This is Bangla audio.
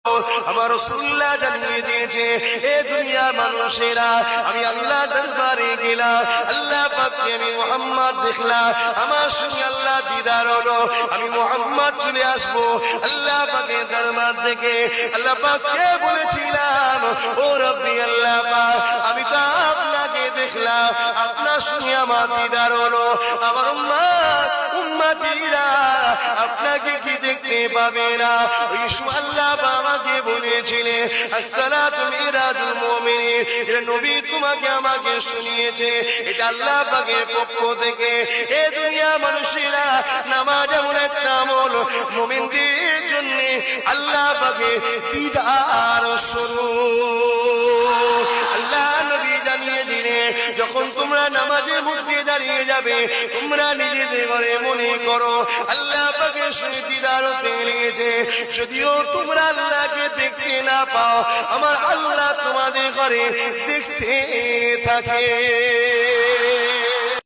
আমার রাসূলুল্লাহ জানিয়ে দিয়েছে, এ দুনিয়ার মানুষেরা, আমি আল্লাহ দরবারে গেলাম, আল্লাহ পাককে আমি মুহাম্মদ দেখলাম, আমার সঙ্গে আল্লাহ দিদার হলো, আমি মুহাম্মদ চলে আসবো আল্লাহ পাকের দরবার থেকে। আল্লাহ পাককে বলেছিলাম, ও রব্বি আল্লাহ পাক, আমি তো আপনাকে দেখলাম, আপনার সঙ্গে আমার দিদার হলো, আমার উম্মতিরা আপনাকে কি দেখতে পাবে না? ঈশু আল্লাহ আমাকে বলেছিলেন, আসসালাতু মিরাজুল মুমিনিন, এটা নবী তোমাকে আমাকে শুনিয়েছে, এটা আল্লাহ পাকের পক্ষ থেকে। এ দুনিয়া মানুষেরা, নামাজ এমন একটা আমল, মুমিনদের জন্য আল্লাহ পাকের দিদার স্বরূপ। আল্লাহ নবী জানিয়ে দিলেন, যখন তোমরা নামাজের মধ্যে দাঁড়িয়ে যাবে, তোমরা নিজেদের ঘরে মনে করো আল্লাহ পাকের সঙ্গে দিদার হতে লেগেছে। যদিও তোমরা আল্লাহকে দেখতে না পাও, আমার আল্লাহ তোমাদের ঘরে দেখতে থাকে।